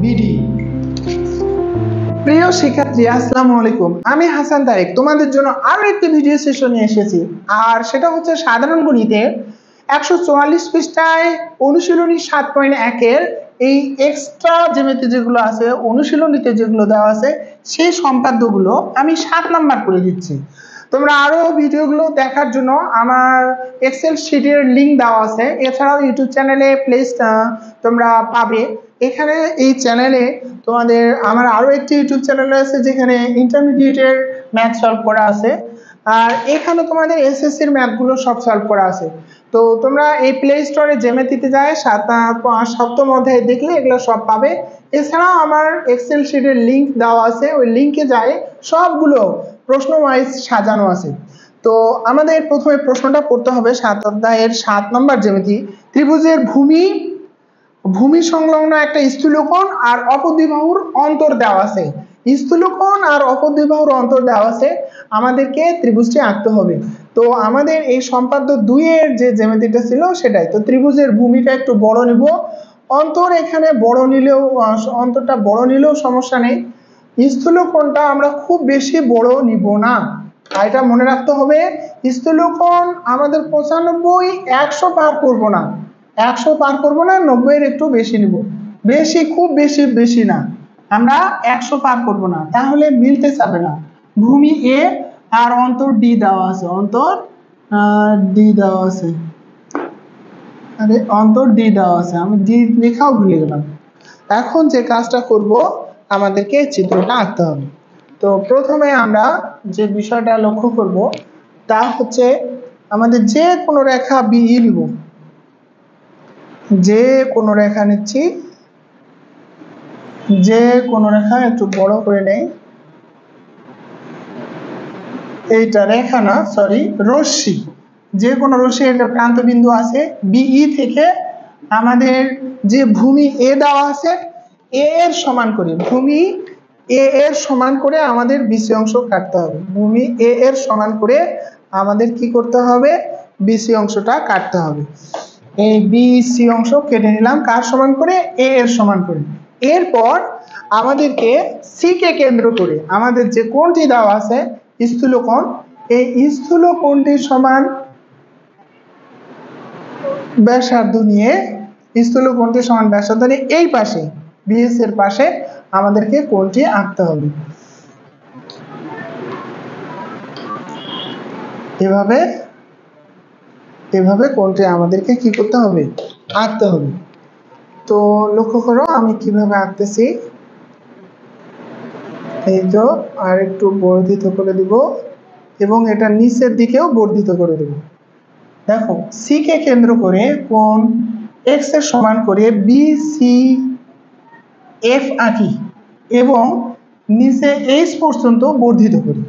BD. প্রিয় শিক্ষার্থী, আসসালামু আলাইকুম। আমি হাসান তারেক তোমাদের জন্য আরো একটি ভিডিও সেশন নিয়ে এসেছি, আর সেটা হচ্ছে সাধারণ গণিতে 144 পৃষ্ঠায় অনুশীলনী 7.1 এর এই এক্সট্রা জ্যামিতি যেগুলো আছে, অনুশীলনীতে যেগুলো দেওয়া আছে সেই সম্পাদ্যগুলো আমি 7 নাম্বার করে দিচ্ছি। তোমরা আরো ভিডিওগুলো দেখার জন্য আমার এক্সেল শিটের লিংক দেওয়া আছে, এছাড়াও ইউটিউব চ্যানেলে প্লেলিস্ট তোমরা পাবে। এখানে এই চ্যানেলে তোমাদের আমার আরো একটি ইউটিউব চ্যানেল আছে যেখানে ইন্টারমিডিয়েটের ম্যাথ সলভ করা আছে, আর এখানে তোমাদের এসএসসির ম্যাথগুলো সব সলভ করা আছে। তো তোমরা এই প্লে স্টোরে জ্যামিতিতে যায় সপ্তম অধ্যায় দেখলে এগুলো সব পাবে। এছাড়াও আমার এক্সেল শিটের লিংক দেওয়া আছে, ওই লিংকে যায় সবগুলো প্রশ্ন ওয়াইজ সাজানো আছে। তো আমাদের প্রথমে প্রশ্নটা পড়তে হবে 7 অধ্যায়ের 7 নম্বর জ্যামিতি। ত্রিভুজের ভূমি সংলগ্ন একটা স্থূলকোণ আর অপর দুই বাহুর অন্তর দেওয়া আছে। স্থূলকোণ আর অপর দুই বাহুর অন্তর দেওয়া আছে, আমাদেরকে ত্রিভুজটি আঁকতে হবে। তো আমাদের এই সম্পাদ্য 2 এর যে জ্যামিতিটা ছিল সেটাই। তো ত্রিভুজের ভূমিটা একটু বড় নিব, অন্তর এখানে বড় নিলেও অন্তরটা বড় নিলেও সমস্যা নেই। স্থূলকোণটা আমরা খুব বেশি বড় নিব না, এটা মনে রাখতে হবে। স্থূলকোণ আমাদের 95, 100 পার করব না, 100 পার করব না, 90 এর একটু বেশি নিব। বেশি খুব বেশি বেশি না, আমরা 100 পার করব না, তাহলে মিলতে যাবে না। ভূমি এ আর অন্তর ডি দেওয়া আছে, অন্তর ডি দেওয়া আছে, আরে অন্তর ডি দেওয়া আছে, আমি ডি লেখাও ভুলে গেলাম। এখন যে কাজটা করব, আমাদেরকে চিত্রটা আঁকতে হবে। তো প্রথমে আমরা যে বিষয়টা লক্ষ্য করব তা হচ্ছে আমাদের যে কোনো রেখা বিই নিব, যে কোনো রেখা নিচ্ছি, যে কোনো রেখা একটু বড় করে নেই, এইটা রেখা না সরি রশ্মি, যে কোনো রশ্মি একটা প্রান্ত বিন্দু আছে বিই থেকে আমাদের যে ভূমি এ দেওয়া আছে এ এর সমান করে, ভূমি এ এর সমান করে আমাদের বিসি অংশ কাটতে হবে। ভূমি এ এর সমান করে আমাদের কি করতে হবে, বিসি অংশটা কাটতে হবে। এই বিসি অংশ কেটে নিলাম, কার সমান করে, এ এর সমান করে। এরপর আমাদেরকে সি কে কেন্দ্র করে আমাদের যে কোণটি দেওয়া আছে স্থূলকোণ, এই স্থূলকোণটির সমান ব্যাসার্ধ নিয়ে, স্থূলকোণটির সমান ব্যাসার্ধ নিয়ে এই পাশে বিএস এর পাশে আমাদেরকে কোণটি আঁকতে হবে। এভাবে এভাবে কোণটি আমাদেরকে কি করতে হবে, আঁকতে হবে। তো লক্ষ্য করো আমি কিভাবে আঁকতেছি, এই তো আর একটু বর্ধিত করে দিব এবং এটা নিচের দিকেও বর্ধিত করে দেব। দেখো সি কে কেন্দ্র করে কোণ এক্স এর সমান করে বিসি এফ আঁকি এবং নিচে এইচ পর্যন্ত বর্ধিত করি।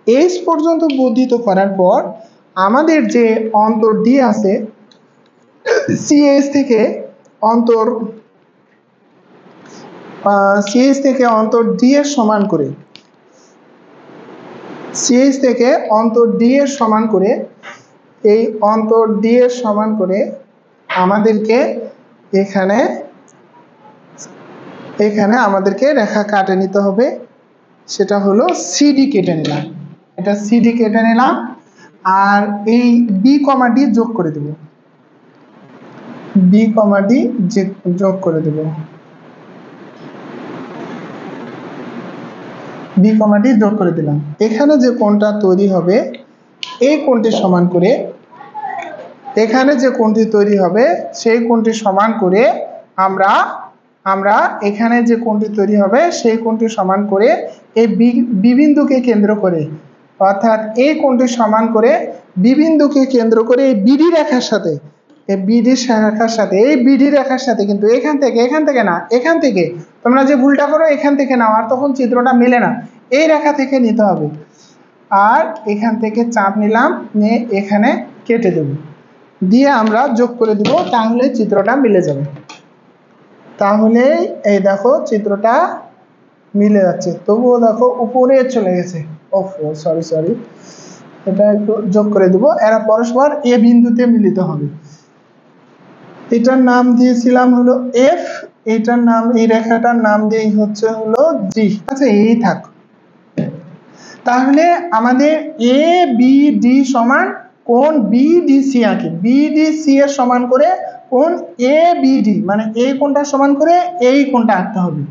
এইচ পর্যন্ত বর্ধিত করার পর আমাদের যে অন্তর ডি আছে সিএইচ থেকে অন্তর ডি এর সমান করে, সিএইচ থেকে অন্তর ডি এর সমান করে, এই অন্তর ডি এর সমান করে আমাদেরকে এখানে আমাদেরকে রেখা কাটে নিতে হবে। সেটা হলো সিডি কেটে নিলাম, এটা সিডি কেটে নিলাম, আর এই বি কমা ডি যোগ করে দেব, বি কমা ডি যোগ করে দেব, বি কমা ডি যোগ করে দিলাম। এখানে যে কোণটা তৈরি হবে এই কোণটি সমান করে, এখানে যে কোণটি তৈরি হবে সেই কোণটি সমান করে আমরা এখানে যে কোণটি তৈরি হবে সেই কোণটি সমান করে এই বি বিন্দুকে কেন্দ্র করে, অর্থাৎ এই কোণটি সমান করে বি বিন্দুকে কেন্দ্র করে এই বিডি রেখার সাথে, এই বিডি রেখার সাথে, এই বিডি রেখার সাথে, কিন্তু এখান থেকে না, এখান থেকে তোমরা যে ভুলটা করো এখান থেকে নাও, আর তখন চিত্রটা মেলে না, এই রেখা থেকে নিতে হবে। আর এখান থেকে চাপ নিলাম, নিয়ে এখানে কেটে দেব, দিয়ে আমরা যোগ করে দিব, তাহলে চিত্রটা মিলে যাবে। তাহলে এই দেখো চিত্রটা মিলে যাচ্ছে, তবুও দেখো উপরে চলে গেছে, সরি এটা একটু যোগ করে দেব। এরা পরস্পর এ বিন্দুতে মিলিত হবে, এটার নাম দিয়েছিলাম হলো এফ, এটার নাম, এই রেখাটার নাম দিয়েই হচ্ছে হলো জি। আচ্ছা এই থাক। তাহলে আমাদের এ বি ডি সমান কোণ বিডিসি আঁকি, বিডিসি এর সমান করে কোণ এ বিডি, মানে এই কোণটা সমান করে এই কোণটা আঁকতে হবে,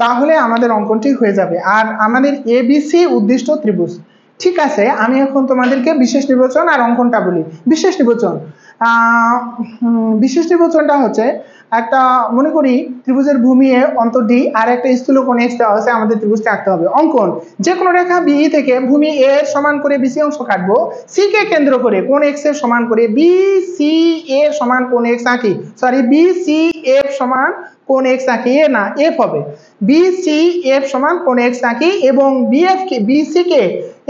তাহলে আমাদের অঙ্কনটি হয়ে যাবে। আর আমাদের এবিসি উদ্দিষ্ট ত্রিভুজ। ঠিক আছে, আমি এখন তোমাদেরকে বিশেষ নির্বাচন আর অঙ্কনটা বলি। বিশেষ নির্বাচন, বিশেষ নির্বাচনটা হচ্ছে একটা, মনে করি ত্রিভুজের ভূমি এ অন্তর ডি আর একটা স্থূলকোণ এক্স দেওয়া আছে, আমাদের ত্রিভুজটা আঁকতে হবে। অঙ্কন, যে কোনো রেখা বি থেকে ভূমি এ এর সমান করে বিসি অংশ কাটবো, সি কে কেন্দ্র করে কোণ এক্স এর সমান করে বি সি এ সমান কোণ এক্স আঁকি, সরি বি সি এফ সমান কোণ এক্স আঁকি, এ না এফ হবে, বি সি এফ সমান কোণ এক্স আঁকি এবং বিএফ কে বিসি কে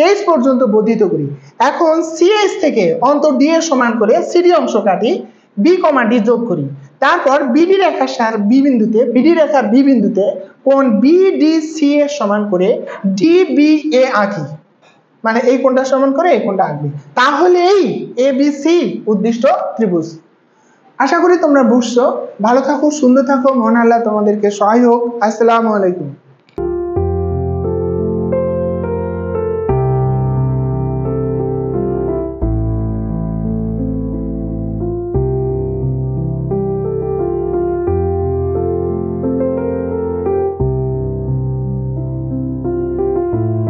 এইচ পর্যন্ত বর্ধিত করি। এখন সিএইচ থেকে অন্তর ডি এর সমান করে সিডি অংশ কাটি, বি কমা ডি যোগ করি, তারপর বিডি রেখার বি বিন্দুতে, বিডি রেখার বি বিন্দুতে কোণ বিডিসি এর সমান করে ডিবিএ আঁকি, মানে এই কোণটা সমান করে এই কোণটা আঁকবে, তাহলেই এবিসি উদ্দিষ্ট ত্রিভুজ। আশা করি তোমরা বুঝছো। ভালো থাকো, সুন্দর থাকো, মহান আল্লাহ তোমাদেরকে সহায় হোক। আসসালামু আলাইকুম।